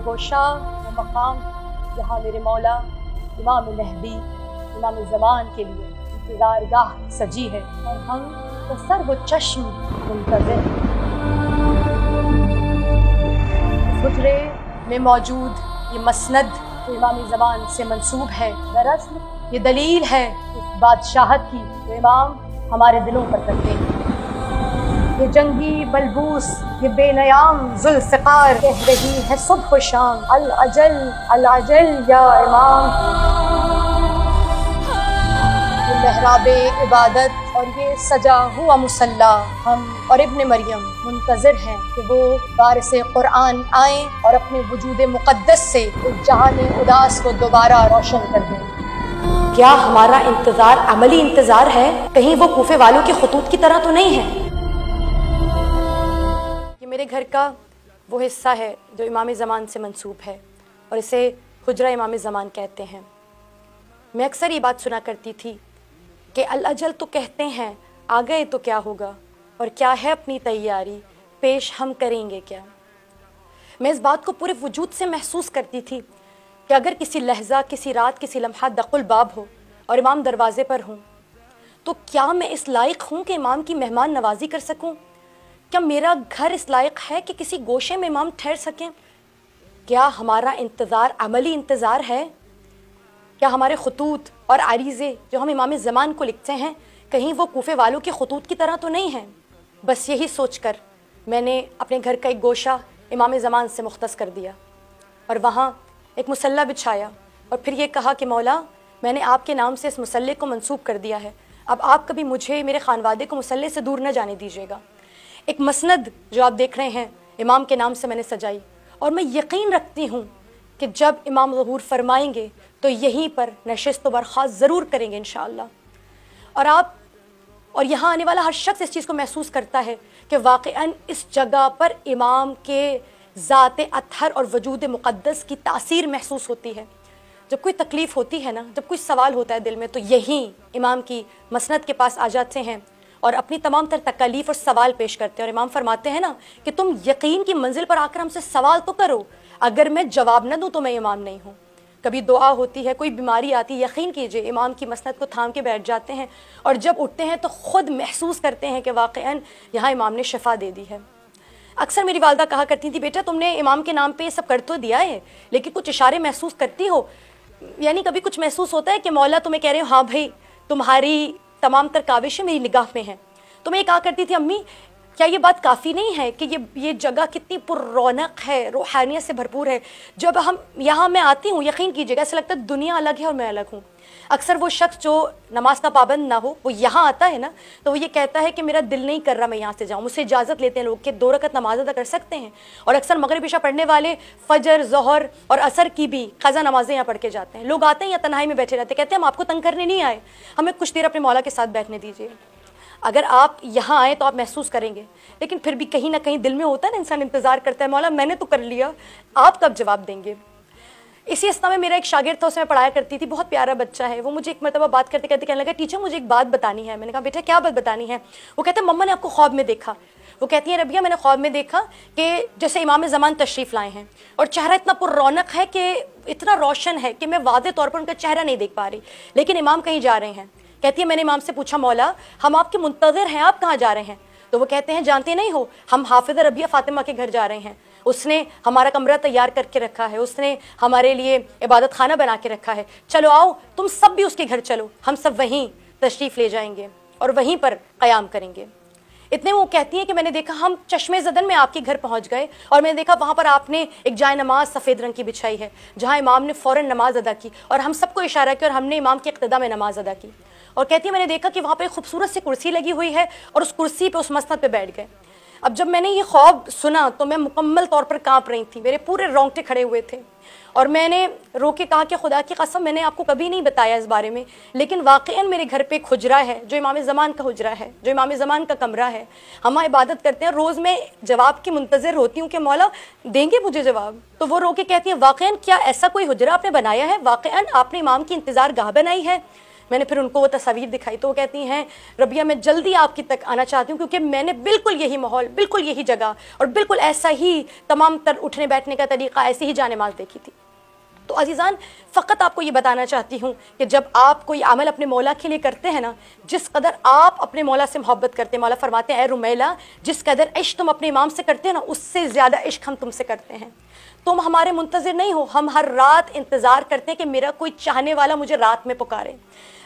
وہ گوشہ و مقام جہاں میرے مولا امام مہدی امام زمان کے لیے انتظار گاہ سجی ہے، اور ہم سر و چشم منتظر ہیں۔ اس حجرے میں موجود یہ مسند جو امام زمان سے منسوب ہے، دراصل یہ دلیل ہے اس بادشاہت کی جو امام ہمارے دلوں پر کرتے ہیں۔ یہ جنگی بلبوس، یہ بے نیام ذوالفقار کہہ رہی ہے صبح و شام، العجل العجل یا امام۔ یہ محراب عبادت اور یہ سجا ہوا مصلی، ہم اور ابن مریم منتظر ہیں کہ وہ وارث قرآن آئیں اور اپنے وجود مقدس سے اس جہان اداس کو دوبارہ روشن کر دیں۔ کیا ہمارا انتظار عملی انتظار ہے؟ کہیں وہ کوفے والوں کے خطوط کی طرح تو نہیں ہے؟ یہ میرے گھر کا وہ حصہ ہے جو امام زمان سے منسوب ہے، اور اسے حجرہ امام زمان کہتے ہیں۔ میں اکثر یہ بات سنا کرتی تھی کہ الاجل تو کہتے ہیں آ گئے تو کیا ہوگا، اور کیا ہے اپنی تیاری، پیش ہم کریں گے کیا۔ میں اس بات کو پورے وجود سے محسوس کرتی تھی کہ اگر کسی لحظہ، کسی رات، کسی لمحہ دق الباب ہو اور امام دروازے پر ہوں، تو کیا میں اس لائق ہوں کہ امام کی مہمان نوازی کر سکوں؟ کیا میرا گھر اس لائق ہے کہ کسی گوشے میں امام ٹھہر سکیں؟ کیا ہمارا انتظار عملی انتظار ہے؟ کیا ہمارے خطوط اور عریضے جو ہم امام زمان کو لکھتے ہیں کہیں وہ کوفے والوں کے خطوط کی طرح تو نہیں ہیں؟ بس یہی سوچ کر میں نے اپنے گھر کا ایک گوشہ امام زمان سے مختص کر دیا، اور وہاں ایک مصلی بچھایا، اور پھر یہ کہا کہ مولا میں نے آپ کے نام سے اس مصلی کو منسوب کر دیا ہے، اب آپ کبھی مجھے، میرے خانوادے کو مصلی سے دور نہ جانے دیجیے گا۔ ایک مسند جو آپ دیکھ رہے ہیں امام کے نام سے میں نے سجائی، اور میں یقین رکھتی ہوں کہ جب امام ظہور فرمائیں گے تو یہیں پر نشست و برخاست ضرور کریں گے انشاءاللہ۔ اور یہاں آنے والا ہر شخص اس چیز کو محسوس کرتا ہے کہ واقعاً اس جگہ پر امام کے ذات اطہر اور وجود مقدس کی تاثیر محسوس ہوتی ہے۔ جب کوئی تکلیف ہوتی ہے نا، جب کوئی سوال ہوتا ہے دل میں، تو یہیں امام کی مسند کے پاس آ جاتے ہیں اور اپنی تمام تر تکالیف اور سوال پیش کرتے ہیں، اور امام فرماتے ہیں نا کہ تم یقین کی منزل پر آ کر ہم سے سوال تو کرو، اگر میں جواب نہ دوں تو میں امام نہیں ہوں۔ کبھی دعا ہوتی ہے، کوئی بیماری آتی ہے، یقین کیجئے امام کی مسند کو تھام کے بیٹھ جاتے ہیں، اور جب اٹھتے ہیں تو خود محسوس کرتے ہیں کہ واقعاً یہاں امام نے شفا دے دی ہے۔ اکثر میری والدہ کہا کرتی تھی بیٹا تم نے امام کے نام پہ یہ سب کر تو دیا ہے، لیکن کچھ اشارے محسوس کرتی ہو؟ یعنی کبھی کچھ محسوس ہوتا ہے کہ مولا تمہیں کہہ رہے ہو ہاں بھائی تمہاری تمام تر کاوشیں میری نگاہ میں ہیں؟ تو میں یہ کہا کرتی تھی امی کیا یہ بات کافی نہیں ہے کہ یہ جگہ کتنی پر رونق ہے، روحانیت سے بھرپور ہے؟ جب ہم یہاں میں آتی ہوں یقین کیجیے گا ایسا لگتا ہے دنیا الگ ہے اور میں الگ ہوں۔ اکثر وہ شخص جو نماز کا پابند نہ ہو وہ یہاں آتا ہے نا تو وہ یہ کہتا ہے کہ میرا دل نہیں کر رہا میں یہاں سے جاؤں، مجھ سے اجازت لیتے ہیں لوگ کہ 2 رکعت نماز ادا کر سکتے ہیں، اور اکثر مغرب عشاء پڑھنے والے فجر، ظہر اور عصر کی بھی قضا نمازیں یہاں پڑھ کے جاتے ہیں۔ لوگ آتے ہیں یا تنہائی میں بیٹھے رہتے ہیں، کہتے ہیں ہم آپ کو تنگ کرنے نہیں آئے، ہمیں کچھ دیر اپنے مولا کے ساتھ بیٹھنے دیجیے۔ اگر آپ یہاں آئیں تو آپ محسوس کریں گے، لیکن پھر بھی کہیں نہ کہیں دل میں ہوتا ہے نا انسان انتظار کرتا ہے مولا میں نے تو کر لیا، آپ کب جواب دیں گے؟ اسی اسنا میں میرا ایک شاگرد تھا، اس میں پڑھایا کرتی تھی، بہت پیارا بچہ ہے، وہ مجھے ایک مرتبہ بات کرتے کرتے کہنے لگا ٹیچر مجھے ایک بات بتانی ہے۔ میں نے کہا بیٹا کیا بات بتانی ہے؟ وہ کہتے ہیں مما نے آپ کو خواب میں دیکھا۔ وہ کہتی ہیں ربیہ میں نے خواب میں دیکھا کہ جیسے امام زمان تشریف لائے ہیں اور چہرہ اتنا پر رونق ہے کہ اتنا روشن ہے کہ میں واضح طور پر ان کا چہرہ نہیں دیکھ پا رہی، لیکن امام کہیں جا رہے ہیں۔ کہتی ہے میں نے امام سے پوچھا مولا ہم آپ کے منتظر ہیں، آپ کہاں جا رہے ہیں؟ تو وہ کہتے ہیں جانتے نہیں ہو ہم حافظہ ربیہ فاطمہ کے گھر جا رہے ہیں، اس نے ہمارا کمرہ تیار کر کے رکھا ہے، اس نے ہمارے لیے عبادت خانہ بنا کے رکھا ہے، چلو آؤ تم سب بھی اس کے گھر چلو، ہم سب وہیں تشریف لے جائیں گے اور وہیں پر قیام کریں گے۔ اتنے وہ کہتی ہیں کہ میں نے دیکھا ہم چشمے زدن میں آپ کے گھر پہنچ گئے اور میں نے دیکھا وہاں پر آپ نے ایک جائے نماز سفید رنگ کی بچھائی ہے جہاں امام نے فوراً نماز ادا کی اور ہم سب کو اشارہ کیا اور ہم نے امام کی اقتدا میں نماز ادا کی۔ اور کہتی ہے میں نے دیکھا کہ وہاں پہ ایک خوبصورت سی کرسی لگی ہوئی ہے اور اس کرسی پہ اس مسند پہ بیٹھ گئے۔ اب جب میں نے یہ خواب سنا تو میں مکمل طور پر کانپ رہی تھی، میرے پورے رونگٹے کھڑے ہوئے تھے اور میں نے رو کے کہا کہ خدا کی قسم میں نے آپ کو کبھی نہیں بتایا اس بارے میں، لیکن واقعاً میرے گھر پہ ایک حجرہ ہے جو امام زمان کا حجرہ ہے، جو امام زمان کا کمرہ ہے، ہم عبادت کرتے ہیں، روز میں جواب کی منتظر ہوتی ہوں کہ مولا دیں گے مجھے جواب۔ تو وہ رو کے کہتی ہیں واقعاً کیا ایسا کوئی حجرہ آپ نے بنایا ہے؟ واقعاً آپ نے امام کی انتظار گاہ بنائی ہے؟ میں نے پھر ان کو وہ تصاویر دکھائی تو وہ کہتی ہیں ربیہ میں جلدی آپ کی تک آنا چاہتی ہوں کیونکہ میں نے بالکل یہی ماحول، بالکل یہی جگہ اور بالکل ایسا ہی تمام تر اٹھنے بیٹھنے کا طریقہ، ایسی ہی جان نماز دیکھی تھی۔ تو عزیزان، فقط آپ کو یہ بتانا چاہتی ہوں کہ جب آپ کوئی عمل اپنے مولا کے لیے کرتے ہیں نا، جس قدر آپ اپنے مولا سے محبت کرتے ہیں، مولا فرماتے ہیں اے رمیلہ جس قدر عشق تم اپنے امام سے کرتے ہیں نا، اس سے زیادہ عشق ہم تم سے کرتے ہیں۔ تم ہمارے منتظر نہیں ہو، ہم ہر رات انتظار کرتے ہیں کہ میرا کوئی چاہنے والا مجھے رات میں پکارے۔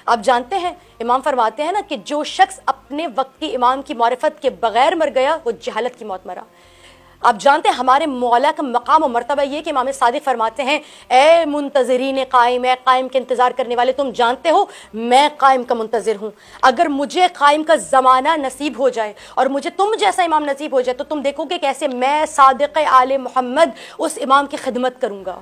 آپ جانتے ہیں امام فرماتے ہیں نا کہ جو شخص اپنے وقت کی امام کی معرفت کے بغیر مر گیا وہ جہالت کی موت مرا۔ آپ جانتے ہیں ہمارے مولا کا مقام و مرتبہ یہ کہ امام صادق فرماتے ہیں اے منتظرین قائم، اے قائم کے انتظار کرنے والے، تم جانتے ہو میں قائم کا منتظر ہوں۔ اگر مجھے قائم کا زمانہ نصیب ہو جائے اور مجھے تم جیسا امام نصیب ہو جائے تو تم دیکھو گے کیسے میں صادق آل محمد اس امام کی خدمت کروں گا۔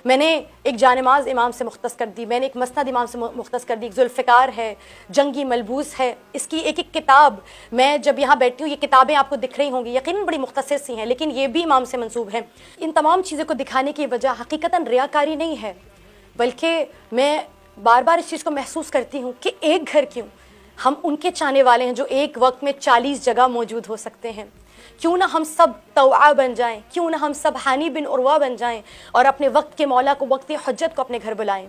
میں نے ایک جانماز امام سے مختص کر دی، میں نے ایک مسند امام سے مختص کر دی، ایک ذوالفقار ہے، جنگی ملبوس ہے، اس کی ایک ایک کتاب، میں جب یہاں بیٹھی ہوں یہ کتابیں آپ کو دکھ رہی ہوں گی، یقیناً بڑی مختصر سی ہیں لیکن یہ بھی امام سے منسوب ہیں۔ ان تمام چیزوں کو دکھانے کی وجہ حقیقتاً ریاکاری نہیں ہے، بلکہ میں بار بار اس چیز کو محسوس کرتی ہوں کہ ایک گھر کیوں، ہم ان کے چاہنے والے ہیں جو ایک وقت میں 40 جگہ موجود ہو سکتے ہیں۔ کیوں نہ ہم سب طوعا بن جائیں، کیوں نہ ہم سب ہانی بن عروہ بن جائیں اور اپنے وقت کے مولا کو، وقت حجت کو اپنے گھر بلائیں۔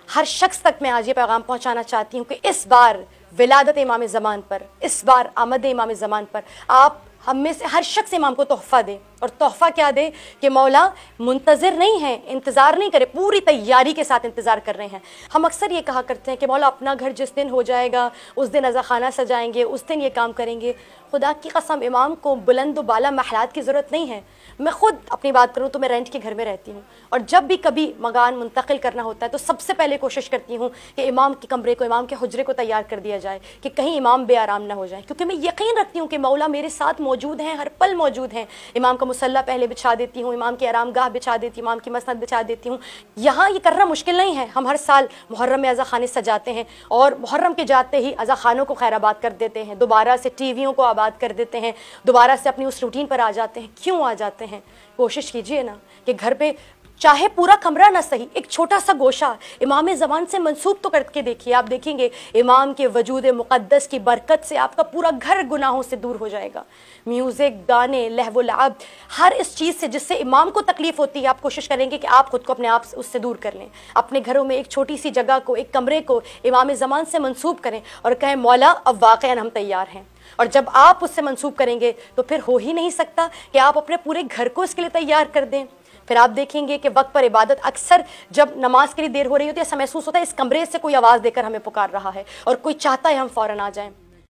ہر شخص تک میں آج یہ پیغام پہنچانا چاہتی ہوں کہ اس بار ولادت امام زمان پر، اس بار آمد امام زمان پر آپ ہم میں سے ہر شخص امام کو تحفہ دے، اور تحفہ کیا دے کہ مولا منتظر نہیں ہے، انتظار نہیں کرے، پوری تیاری کے ساتھ انتظار کر رہے ہیں۔ ہم اکثر یہ کہا کرتے ہیں کہ مولا اپنا گھر جس دن ہو جائے گا اس دن عزا خانہ سجائیں گے، اس دن یہ کام کریں گے۔ خدا کی قسم امام کو بلند و بالا محلات کی ضرورت نہیں ہے۔ میں خود اپنی بات کروں تو میں رینٹ کے گھر میں رہتی ہوں، اور جب بھی کبھی مکان منتقل کرنا ہوتا ہے تو سب سے پہلے کوشش کرتی ہوں کہ امام کے کمرے کو، امام کے حجرے کو تیار کر دیا جائے کہ کہیں امام بے آرام نہ ہو جائیں، کیونکہ میں یقین رکھتی ہوں کہ مولا میرے ساتھ موجود ہیں، ہر پل موجود ہیں۔ امام کا مصلی پہلے بچھا دیتی ہوں، امام کی آرام گاہ بچھا دیتی ہوں، امام کی مسند بچھا دیتی ہوں۔ یہاں یہ کرنا مشکل نہیں ہے، ہم ہر سال محرم میں عزا خانے سجاتے ہیں اور محرم کے جاتے ہی عزا خانوں کو خیر آباد کر دیتے ہیں، دوبارہ سے ٹی ویوں کو آباد کر دیتے ہیں، دوبارہ سے اپنی اس روٹین پر آ جاتے ہیں۔ کیوں آ جاتے ہیں؟ کوشش کیجئے نا کہ گھر پہ چاہے پورا کمرہ نہ صحیح، ایک چھوٹا سا گوشہ امام زمان سے منسوب تو کر کے دیکھیے، آپ دیکھیں گے امام کے وجود مقدس کی برکت سے آپ کا پورا گھر گناہوں سے دور ہو جائے گا۔ میوزک، گانے، لہو و لعب، ہر اس چیز سے جس سے امام کو تکلیف ہوتی ہے آپ کوشش کریں گے کہ آپ خود کو اپنے آپ اس سے دور کر لیں۔ اپنے گھروں میں ایک چھوٹی سی جگہ کو، ایک کمرے کو امام زمان سے منسوب کریں اور کہیں مولا اب واقعاً ہم تیار ہیں۔ اور جب آپ اس سے منسوب کریں گے تو پھر ہو ہی نہیں سکتا کہ آپ اپنے پورے گھر کو اس کے لیے تیار کر دیں۔ پھر آپ دیکھیں گے کہ وقت پر عبادت، اکثر جب نماز کے لیے دیر ہو رہی ہوتی ہے ایسا محسوس ہوتا ہے اس کمرے سے کوئی آواز دے کر ہمیں پکار رہا ہے اور کوئی چاہتا ہے ہم فوراً آ جائیں۔